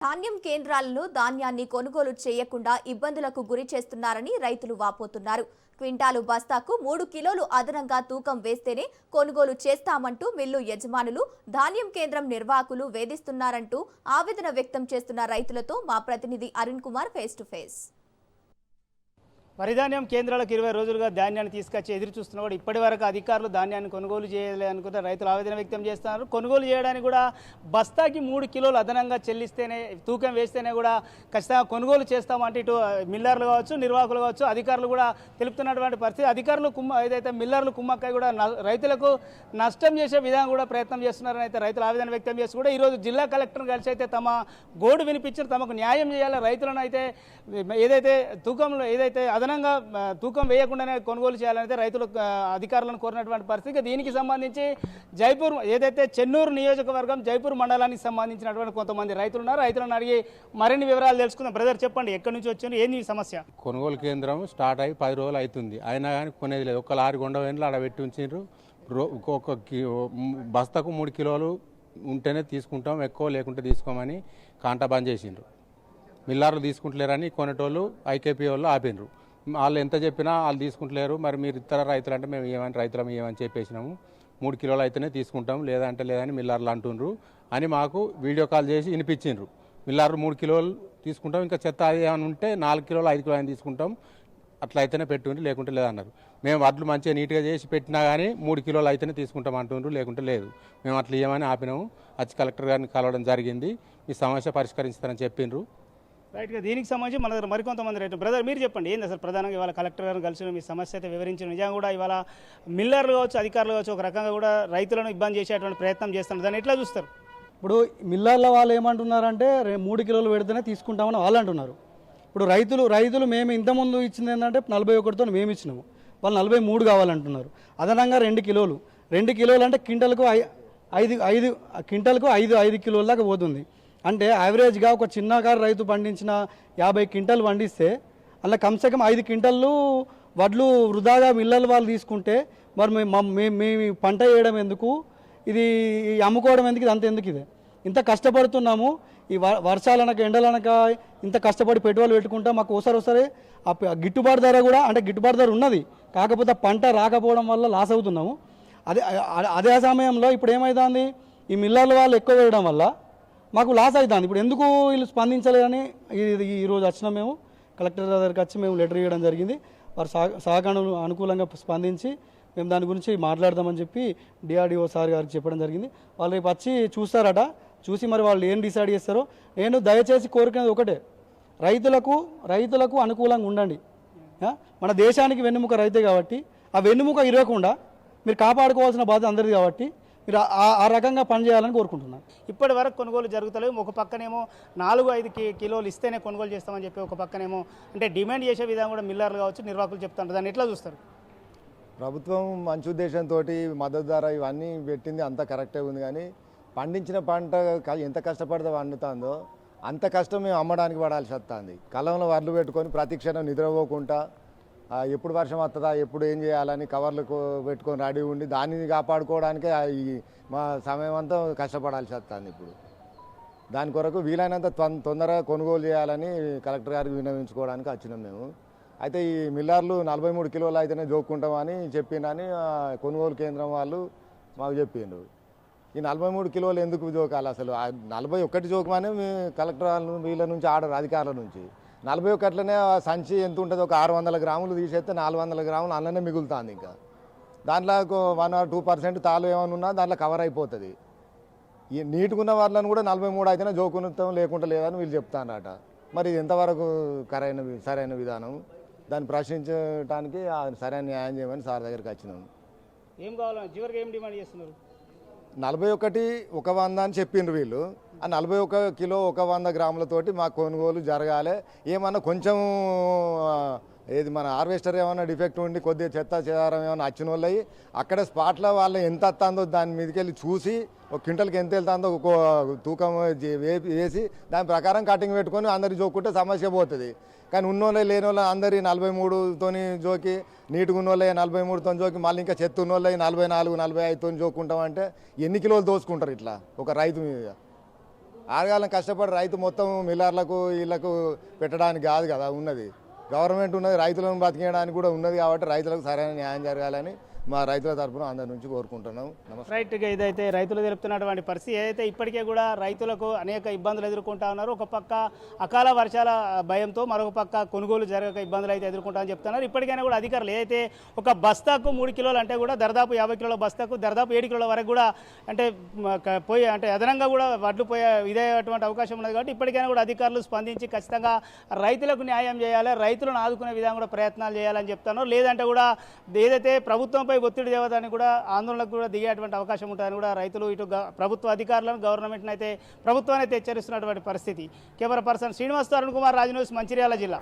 ధాన్యం కేంద్రాలను ధాన్యాన్ని కొనుగోలు చేయకుండా ఇబ్బందులకు గురి చేస్తున్నారని రైతులు వాపోతున్నారు. క్వింటాలు బస్తాకు 3 కిలోలు అదనంగా తూకం వేస్తేనే కొనుగోలు చేస్తామంటూ మిల్లు యజమానులు, ధాన్యం కేంద్రం నిర్వాహకులు వేధిస్తున్నారంటూ ఆవేదన వ్యక్తం చేస్తున్న రైతులతో మా ప్రతినిధి Arun Kumar face to face. వరిధాన్యం కేంద్రాలకు 20 రోజులుగా ధాన్యాన్ని తీసుకొచ్చి ఎదురు చూస్తున్నవాడు ఇప్పటి వరకు అధికారులు ధాన్యాన్ని కొనుగోలు చేయాలి అనుకుంటే రైతులు ఆవేదన వ్యక్తం చేస్తున్నారు. కొనుగోలు చేయడానికి కూడా బస్తాకి 3 కిలోలు అదనంగా చెల్లిస్తేనే, తూకం వేస్తేనే కూడా ఖచ్చితంగా కొనుగోలు చేస్తామంటే ఇటు మిల్లర్లు కావచ్చు, నిర్వాహకులు కావచ్చు, అధికారులు కూడా తెలుపుతున్నటువంటి పరిస్థితి. అధికారులు ఏదైతే మిల్లర్లు కుమ్మక్కై కూడా రైతులకు నష్టం చేసే విధంగా కూడా ప్రయత్నం చేస్తున్నారని అయితే రైతులు ఆవేదన వ్యక్తం చేస్తూ కూడా ఈరోజు జిల్లా కలెక్టర్ని కలిసి అయితే తమ గోడు వినిపించారు. తమకు న్యాయం చేయాలి, రైతులను అయితే ఏదైతే తూకంలో ఏదైతే అదనంగా తూకం వేయకుండానే కొనుగోలు చేయాలనైతే రైతులు అధికారులను కోరినటువంటి పరిస్థితి. దీనికి సంబంధించి జైపూర్ ఏదైతే చెన్నూరు నియోజకవర్గం జైపూర్ మండలానికి సంబంధించినటువంటి కొంతమంది రైతులు ఉన్నారు. రైతులను అడిగి మరిన్ని వివరాలు తెలుసుకుందాం. బ్రదర్ చెప్పండి, ఎక్కడి నుంచి వచ్చారు, ఏంది సమస్య? కొనుగోలు కేంద్రం స్టార్ట్ అయ్యి 10 రోజులు అవుతుంది, అయినా కానీ కొనేది లేదు. ఒక లారీ కొండ వేలు ఆడ పెట్టి ఉంచారు. ఒక బస్తాకు 3 కిలోలు ఉంటేనే తీసుకుంటాం, ఎక్కువ లేకుంటే తీసుకోమని కాంటా బంద్ చేసిండ్రు. మిల్లార్లు తీసుకుంటలేరని కొనేటోళ్ళు ఐకేపీ వాళ్ళు ఆపినరు. వాళ్ళు ఎంత చెప్పినా వాళ్ళు తీసుకుంటలేరు. మరి మీరు ఇతర రైతులు అంటే మేము ఏమని రైతులం ఏమని చెప్పేసినాము, 3 కిలోలు అయితేనే తీసుకుంటాం, లేదంటే లేదని మిల్లార్లు అంటుండ్రు అని మాకు వీడియో కాల్ చేసి వినిపించిండ్రు. మిల్లార్లు 3 కిలోలు తీసుకుంటాం, ఇంకా చెత్త అది ఏమైనా ఉంటే 4 కిలోలు 5 కిలోలు అని తీసుకుంటాం, అట్లా అయితేనే పెట్టుండ్రు, లేకుంటే లేదన్నారు. మేము వడ్లు మంచిగా నీట్గా చేసి పెట్టినా కానీ 3 కిలోలు అయితేనే తీసుకుంటాం అంటుండ్రు, లేకుంటే లేదు. మేము అట్లా ఏమని ఆపినాము. వచ్చి కలెక్టర్ గారిని కలవడం జరిగింది. ఈ సమస్య పరిష్కరిస్తారని చెప్పిండ్రు. రైట్గా దీనికి సంబంధించి మన దగ్గర మరికొంతమంది రైతులు. బ్రదర్ మీరు చెప్పండి, ఏంది అసలు ప్రధానంగా ఇవాళ కలెక్టర్ గారిని కలిసి మీ సమస్య అయితే వివరించిన నిజంగా కూడా ఇవాళ మిల్లర్లు కావచ్చు, అధికారులు కావచ్చు, ఒక రకంగా కూడా రైతులను ఇబ్బంది చేసేటువంటి ప్రయత్నం చేస్తున్నారు. దాన్ని ఎట్లా చూస్తారు? ఇప్పుడు మిల్లర్ల వాళ్ళు ఏమంటున్నారంటే 3 కిలోలు పెడితేనే తీసుకుంటామని వాళ్ళు అంటున్నారు. ఇప్పుడు రైతులు మేము ఇంతకుముందు ఇచ్చింది ఏంటంటే 41తో మేము ఇచ్చినాము, వాళ్ళు 43 కావాలంటున్నారు. అదనంగా 2 కిలోలు అంటే క్వింటల్కు 5 కిలోల దాకా పోతుంది. అంటే యావరేజ్గా ఒక చిన్నకారు రైతు పండించిన 50 క్వింటల్ పండిస్తే అలా కమ్సేకం 5 క్వింటళ్ళు వడ్లు వృధాగా మిల్లర్ల వాళ్ళు తీసుకుంటే మరి మేము పంట వేయడం ఎందుకు, ఇది అమ్ముకోవడం ఎందుకు, ఇది అంత ఎందుకు? ఇదే ఇంత కష్టపడుతున్నాము, ఈ వర్షాలనక ఎండలనక ఇంత కష్టపడి పెట్టుబడులు పెట్టుకుంటా మాకు ఒకసారి గిట్టుబాటు ధర కూడా అంటే గిట్టుబాటు ధర ఉన్నది, కాకపోతే పంట రాకపోవడం వల్ల లాస్ అవుతున్నాము. అదే సమయంలో ఇప్పుడు ఏమవుతుంది, ఈ మిల్లర్ల వాళ్ళు ఎక్కువ వేయడం వల్ల మాకు లాస్ అవుతుంది. ఇప్పుడు ఎందుకు వీళ్ళు స్పందించలేదని ఈరోజు వచ్చినాం. మేము కలెక్టర్ దగ్గరికి వచ్చి మేము లెటర్ ఇవ్వడం జరిగింది. వారు సహకారం అనుకూలంగా స్పందించి మేము దాని గురించి మాట్లాడదామని చెప్పి డిఆర్డిఓ సార్ గారికి చెప్పడం జరిగింది. వాళ్ళు రేపు వచ్చి చూస్తారట. చూసి మరి వాళ్ళు ఏం డిసైడ్ చేస్తారో. నేను దయచేసి కోరుకునేది ఒకటే, రైతులకు అనుకూలంగా ఉండండి. మన దేశానికి వెన్నెముక రైతే కాబట్టి ఆ వెన్నెముక ఇరవకుండా మీరు కాపాడుకోవాల్సిన బాధ్యత అందరిది కాబట్టి మీరు ఆ రకంగా పనిచేయాలని కోరుకుంటున్నాను. ఇప్పటి వరకు కొనుగోలు జరుగుతలేవు. ఒక పక్కనేమో 4-5 కిలోలు ఇస్తేనే కొనుగోలు చేస్తామని చెప్పి ఒక పక్కనేమో అంటే డిమాండ్ చేసే విధంగా కూడా మిల్లర్లు కావచ్చు, నిర్వాహకులు చెప్తారు. దాన్ని ఎట్లా చూస్తారు? ప్రభుత్వం మంచి ఉద్దేశంతో మద్దతు ధర ఇవన్నీ పెట్టింది, అంతా కరెక్టే ఉంది. కానీ పండించిన పంట ఎంత కష్టపడితే వండుతుందో అంత కష్టం మేము అమ్మడానికి పడాల్సి వస్తుంది. కలంలో వడ్లు పెట్టుకొని ప్రతి క్షణం నిద్రపోకుండా ఎప్పుడు వర్షం వస్తుందా, ఎప్పుడు ఏం చేయాలని కవర్లు పెట్టుకొని రెడీ ఉండి దాన్ని కాపాడుకోవడానికే మా సమయం అంతా కష్టపడాల్సి వస్తుంది. ఇప్పుడు దాని కొరకు వీలైనంత తొందరగా కొనుగోలు చేయాలని కలెక్టర్ గారికి విన్నవించుకోవడానికి వచ్చినాం మేము. అయితే ఈ మిల్లర్లు 43 కిలోలు అయితేనే జోక్కుంటామని చెప్పిండని కొనుగోలు కేంద్రం వాళ్ళు మాకు చెప్పిండ్రు. ఈ 43 కిలోలు ఎందుకు జోకాలి? అసలు 41 జోకమని కలెక్టర్ వీళ్ళ నుంచి ఆర్డర్, అధికారుల నుంచి. 41లోనే సంచి ఎంత ఉంటుంది, ఒక 600 గ్రాములు తీసేస్తే 400 గ్రాములు అందులోనే మిగులుతుంది. ఇంకా దాంట్లో 1 or 2% తాలు ఏమైనా ఉన్నా దాంట్లో కవర్ అయిపోతుంది. ఈ నీటుకున్న వాళ్ళని కూడా 43 అయితేనే జోకుతాం, లేకుండా లేదని వీళ్ళు చెప్తానట. మరి ఇది ఎంతవరకు సరైన విధానం? దాన్ని ప్రశ్నించడానికి సరైన న్యాయం చేయమని సార్ దగ్గరికి వచ్చినాము. ఏం కావాలని చివరికి ఏం డిమాండ్ చేస్తున్నారు? 41 ఒక 100 అని చెప్పిండ్రు వీళ్ళు. ఆ 41 కిలో 100 గ్రాములతోటి మా కొనుగోలు జరగాలి. ఏమన్నా కొంచెం ఏది మన హార్వెస్టర్ ఏమైనా డిఫెక్ట్ ఉండి కొద్దిగా చెత్త చెదారం ఏమైనా వచ్చిన వాళ్ళు అక్కడ స్పాట్లో వాళ్ళు ఎంత వస్తుందో దాని మీదకి వెళ్ళి చూసి ఒక క్వింటల్కి ఎంత వెళ్తుందో ఒక తూకం వేసి దాని ప్రకారం కటింగ్ పెట్టుకొని అందరికి జోక్కుంటే సమస్య పోతుంది. కానీ ఉన్నోళ్ళే లేని వాళ్ళు అందరి 43తోని జోకి, నీటుగా ఉన్నోళ్ళే 43తో జోకి, మళ్ళీ ఇంకా చెత్త ఉన్నోళ్ళే 44, 45తో జోక్కుంటామంటే ఎన్ని కిలోలు దోసుకుంటారు ఇట్లా ఒక రైతు మీద? ఆరుగాలం కష్టపడి రైతు మొత్తం మిల్లర్లకు వీళ్ళకు పెట్టడానికి కాదు కదా ఉన్నది. గవర్నమెంట్ ఉన్నది రైతులను బతికేయడానికి కూడా ఉన్నది కాబట్టి రైతులకు సరైన న్యాయం జరగాలని మా రైతుల తరఫున అందరి నుంచి కోరుకుంటున్నాం. నమస్తే. రైట్గా ఇదైతే రైతులు తెలుపుతున్నటువంటి పరిస్థితి ఏదైతే ఇప్పటికే కూడా రైతులకు అనేక ఇబ్బందులు ఎదుర్కొంటా ఉన్నారు. ఒక పక్క అకాల వర్షాల భయంతో మరొక పక్క కొనుగోలు జరగక ఇబ్బందులు అయితే ఎదుర్కొంటామని చెప్తున్నారు. ఇప్పటికైనా కూడా అధికారులు ఏదైతే ఒక బస్తాకు 3 కిలోలు అంటే కూడా దాదాపు 50 కిలోల బస్తాకు దాదాపు 7 కిలోల వరకు కూడా అంటే పోయి అంటే అదనంగా కూడా వడ్లు పోయే ఇదేటువంటి అవకాశం ఉన్నది. కాబట్టి ఇప్పటికైనా కూడా అధికారులు స్పందించి ఖచ్చితంగా రైతులకు న్యాయం చేయాలి, రైతులను ఆదుకునే విధంగా కూడా ప్రయత్నాలు చేయాలని చెప్తున్నారు. లేదంటే కూడా ఏదైతే ప్రభుత్వంపై ఒత్తిడి తేవడానికి కూడా ఆందోళనకు కూడా దిగేటువంటి అవకాశం ఉంటుందని కూడా రైతులు ఇటు ప్రభుత్వ అధికారులను గవర్నమెంట్ని అయితే ప్రభుత్వాన్ని అయితే హెచ్చరిస్తున్నటువంటి పరిస్థితి. Camera person Srinivas, Arun Kumar, Raj news, Mancherial జిల్లా.